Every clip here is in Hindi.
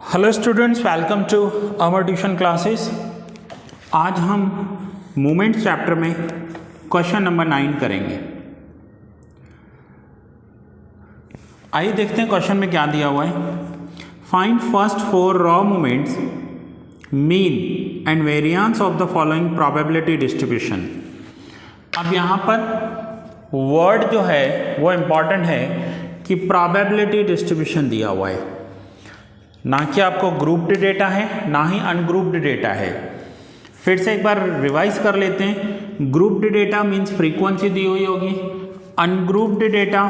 Hello students, welcome to our tuition classes. आज हम मूवमेंट चैप्टर में क्वेश्चन नंबर 9 करेंगे। आइए देखते हैं क्वेश्चन में क्या दिया हुआ है। Find first 4 raw movements, mean and variance of the following probability distribution. अब यहाँ पर वर्ड जो है वो इम्पॉर्टेंट है कि प्रोबेबिलिटी डिस्ट्रीब्यूशन दिया हुआ है, ना कि आपको ग्रुप्ड डेटा है ना ही अनग्रुप्ड डेटा है। फिर से एक बार रिवाइज कर लेते हैं। ग्रुप्ड डेटा मीन्स फ्रीक्वेंसी दी हुई होगी, अनग्रुप्ड डेटा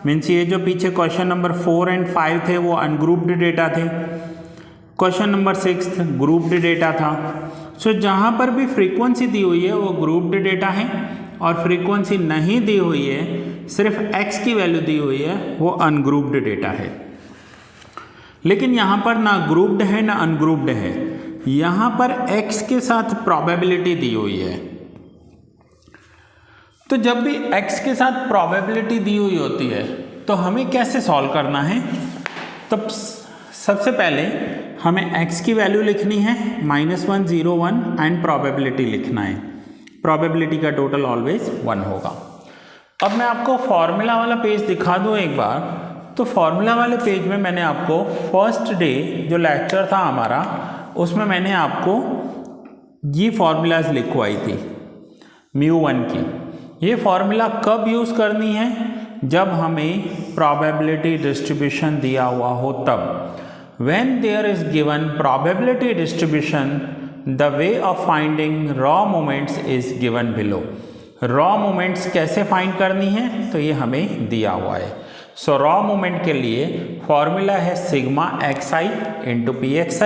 मीन्स ये जो पीछे क्वेश्चन नंबर 4 और 5 थे वो अनग्रुप्ड डेटा थे, क्वेश्चन नंबर 6 ग्रुप्ड डेटा था। सो जहाँ पर भी फ्रीक्वेंसी दी हुई है वो ग्रुप्ड डेटा है, और फ्रीक्वेंसी नहीं दी हुई है, सिर्फ x की वैल्यू दी हुई है, वो अनग्रुप्ड डेटा है। लेकिन यहाँ पर ना ग्रुप्ड है ना अनग्रुप्ड है, यहाँ पर x के साथ प्रोबेबिलिटी दी हुई है। तो जब भी x के साथ प्रोबेबिलिटी दी हुई होती है तो हमें कैसे सॉल्व करना है? तो सबसे पहले हमें x की वैल्यू लिखनी है -1 0 1 एंड प्रोबेबिलिटी लिखना है। प्रोबेबिलिटी का टोटल ऑलवेज 1 होगा। अब मैं आपको फॉर्मूला वाला पेज दिखा दूँ एक बार। तो फॉर्मूला वाले पेज में मैंने आपको फर्स्ट डे जो लेक्चर था हमारा, उसमें मैंने आपको ये फॉर्मूलाज लिखवाई थी μ1 की। ये फॉर्मूला कब यूज़ करनी है? जब हमें प्रोबेबिलिटी डिस्ट्रीब्यूशन दिया हुआ हो तब। When there is given probability distribution the way of finding raw moments is given below. Raw moments कैसे फाइंड करनी है तो ये हमें दिया हुआ है। सो रॉ मोमेंट के लिए फॉर्मूला है sigma xi into P x,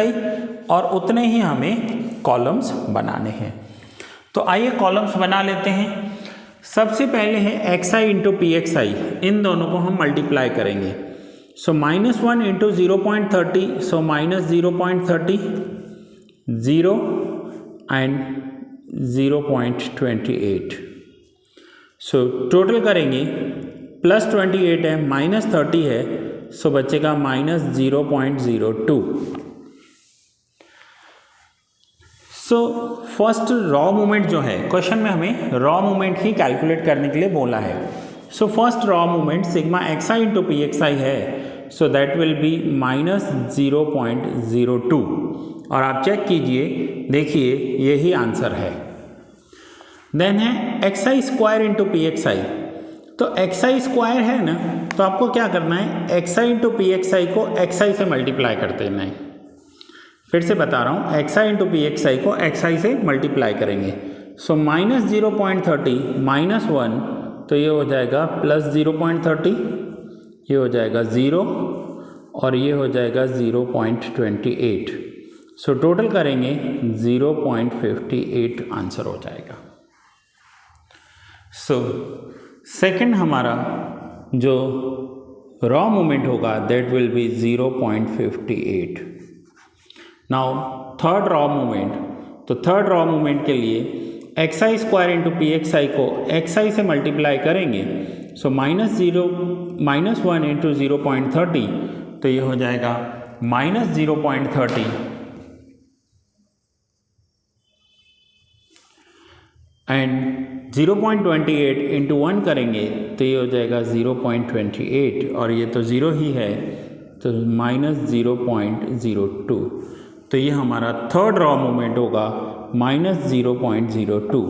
और उतने ही हमें कॉलम्स बनाने हैं। तो आइए कॉलम्स बना लेते हैं। सबसे पहले है xi इंटू पी एक्स, इन दोनों को हम मल्टीप्लाई करेंगे। सो -1 into 0.30, so -0.30 0 and 0.28। So total करेंगे +28 है, -30 है, सो बचेगा -0.02। सो फर्स्ट रॉ मूवमेंट जो है, क्वेश्चन में हमें रॉ मूवमेंट ही कैलकुलेट करने के लिए बोला है। So first raw movement sigma xi into P x है, सो दैट विल बी -0.02। और आप चेक कीजिए, देखिए यही आंसर है। देन है xi square into P x. तो xi स्क्वायर है ना, तो आपको क्या करना है, xi इंटू पी एक्स को xi से मल्टीप्लाई कर देना है। फिर से बता रहा हूँ, xi इंटू पी एक्स को xi से मल्टीप्लाई करेंगे। सो -0.30 -1, तो ये हो जाएगा +0.30, ये हो जाएगा 0, और ये हो जाएगा 0.28। सो टोटल करेंगे 0.58 आंसर हो जाएगा। सो सेकेंड हमारा जो रॉ मूवमेंट होगा that will be 0.58। Now third raw movement, तो थर्ड रॉ मूवमेंट के लिए xi square into P x को xi से मल्टीप्लाई करेंगे। सो -1 इंटू 0.30, तो ये हो जाएगा -0.30 एंड 0.28 इंटू 1 करेंगे तो ये हो जाएगा 0.28, और ये तो 0 ही है, तो -0.02। तो ये हमारा थर्ड रॉ मूवमेंट होगा -0.02।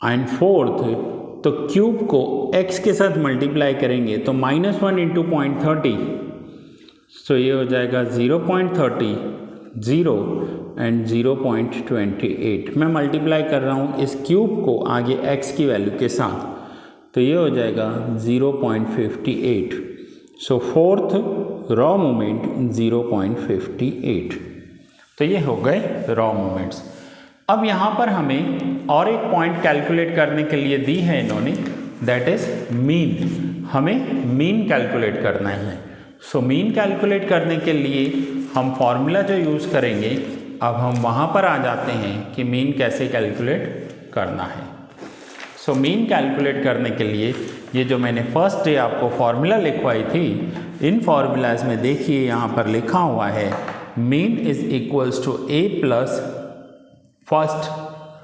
एंड फोर्थ, तो क्यूब को x के साथ मल्टीप्लाई करेंगे तो -1 इंटू 0.30, तो ये हो जाएगा 0.30 0 एंड 0.28। मैं मल्टीप्लाई कर रहा हूँ इस क्यूब को आगे x की वैल्यू के साथ, तो ये हो जाएगा 0.58। सो फोर्थ रॉ मूवमेंट 0.58। तो ये हो गए रॉ मूवमेंट्स। अब यहाँ पर हमें और एक पॉइंट कैलकुलेट करने के लिए दी है इन्होंने, दैट इज मीन। हमें मीन कैलकुलेट करना है। सो मीन कैलकुलेट करने के लिए हम फॉर्मूला जो यूज़ करेंगे, अब हम वहाँ पर आ जाते हैं कि मीन कैसे कैलकुलेट करना है। सो मीन कैलकुलेट करने के लिए ये जो मैंने फर्स्ट डे आपको फॉर्मूला लिखवाई थी इन फॉर्मूलाज में देखिए यहाँ पर लिखा हुआ है mean is equals to A plus first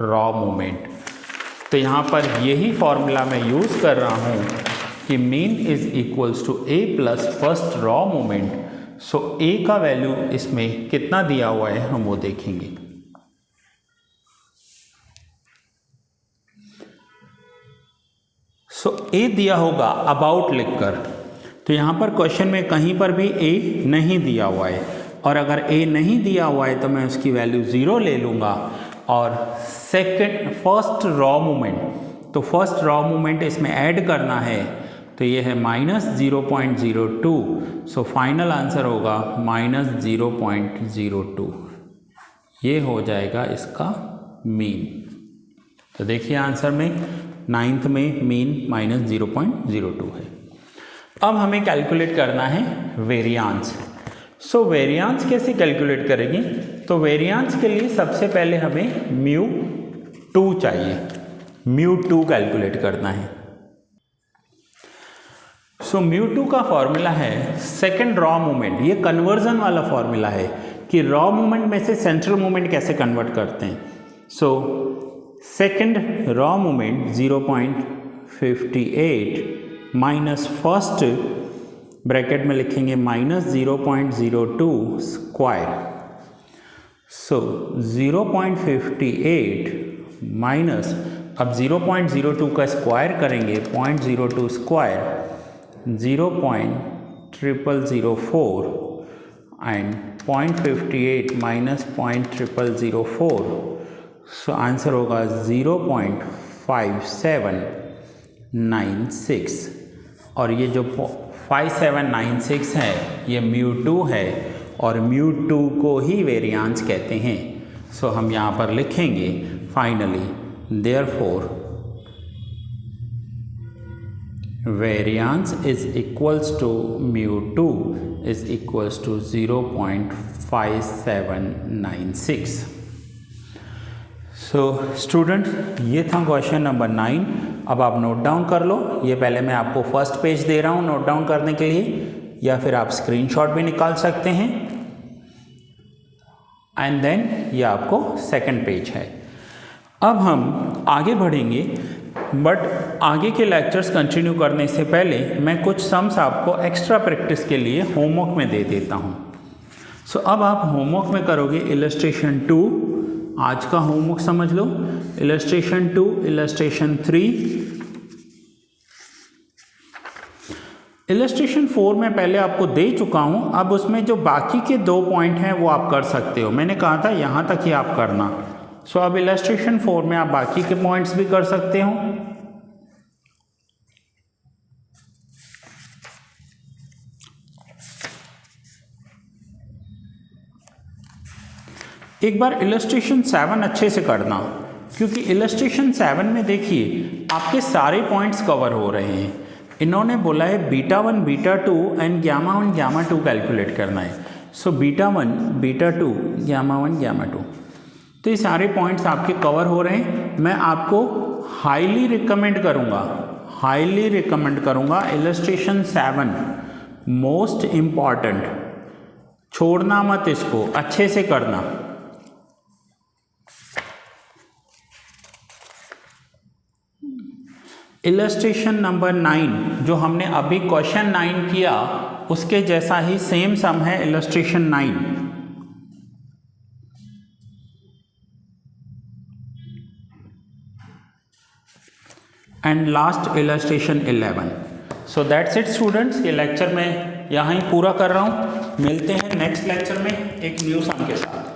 raw moment. तो यहाँ पर यही फॉर्मूला मैं यूज़ कर रहा हूँ कि mean is equals to A plus first raw moment. So A का वैल्यू इसमें कितना दिया हुआ है हम वो देखेंगे। सो ए दिया होगा अबाउट लिखकर, तो यहाँ पर क्वेश्चन में कहीं पर भी ए नहीं दिया हुआ है, और अगर ए नहीं दिया हुआ है तो मैं उसकी वैल्यू 0 ले लूँगा। और फर्स्ट रॉ मोमेंट, तो फर्स्ट रॉ मोमेंट इसमें ऐड करना है, तो ये है -0.02। सो फाइनल आंसर होगा -0.02। ये हो जाएगा इसका मीन। तो देखिए आंसर में 9th में मीन -0.02 है। अब हमें कैलकुलेट करना है वेरियांस। सो वेरियांस कैसे कैलकुलेट करेंगे? तो वेरियांस के लिए सबसे पहले हमें μ2 चाहिए, μ2 कैलकुलेट करना है। सो μ2 का फॉर्मूला है सेकंड रॉ मोमेंट। ये कन्वर्जन वाला फॉर्मूला है कि रॉ मोमेंट में से सेंट्रल मोमेंट कैसे कन्वर्ट करते हैं। So second raw moment 0.58 minus first bracket में लिखेंगे -0.02 स्क्वायर। सो 0.58 माइनस, अब 0.02 का स्क्वायर करेंगे 0.02 square 0.0004 and 0.58 minus 0.0004। So answer होगा 0.5796। और ये जो 5796 है ये μ2 है, और μ2 को ही वेरियांस कहते हैं। सो हम यहाँ पर लिखेंगे finally therefore variance is equals to μ2 is equals to 0.5796। So student, ये था क्वेश्चन नंबर 9। अब आप नोट डाउन कर लो। ये पहले मैं आपको फर्स्ट पेज दे रहा हूँ नोट डाउन करने के लिए, या फिर आप स्क्रीनशॉट भी निकाल सकते हैं। एंड देन ये आपको सेकंड पेज है। अब हम आगे बढ़ेंगे, बट आगे के लेक्चर्स कंटिन्यू करने से पहले मैं कुछ सम्स आपको एक्स्ट्रा प्रैक्टिस के लिए होमवर्क में दे देता हूँ। सो अब आप होमवर्क में करोगे इलस्ट्रेशन 2, आज का होमवर्क समझ लो, इलस्ट्रेशन 2, इलस्ट्रेशन 3, इलस्ट्रेशन 4 में पहले आपको दे चुका हूँ। अब उसमें जो बाकी के 2 पॉइंट हैं वो आप कर सकते हो। मैंने कहा था यहाँ तक ही आप करना। सो अब इलस्ट्रेशन 4 में आप बाकी के पॉइंट्स भी कर सकते हो। एक बार इलस्ट्रेशन 7 अच्छे से करना, क्योंकि इलस्ट्रेशन 7 में देखिए आपके सारे पॉइंट्स कवर हो रहे हैं। इन्होंने बोला है β1 β2 एंड γ1 γ2 कैलकुलेट करना है। सो β1 β2 γ1 γ2, तो ये सारे पॉइंट्स आपके कवर हो रहे हैं। मैं आपको हाईली रिकमेंड करूंगा इलस्ट्रेशन 7 मोस्ट इम्पॉर्टेंट, छोड़ना मत, इसको अच्छे से करना। इलस्ट्रेशन नंबर 9 जो हमने अभी क्वेश्चन 9 किया उसके जैसा ही सेम सम है illustration 9। And last illustration 11। So that's it students, ये लेक्चर मैं यहाँ ही पूरा कर रहा हूँ। मिलते हैं नेक्स्ट लेक्चर में एक न्यू सम के साथ।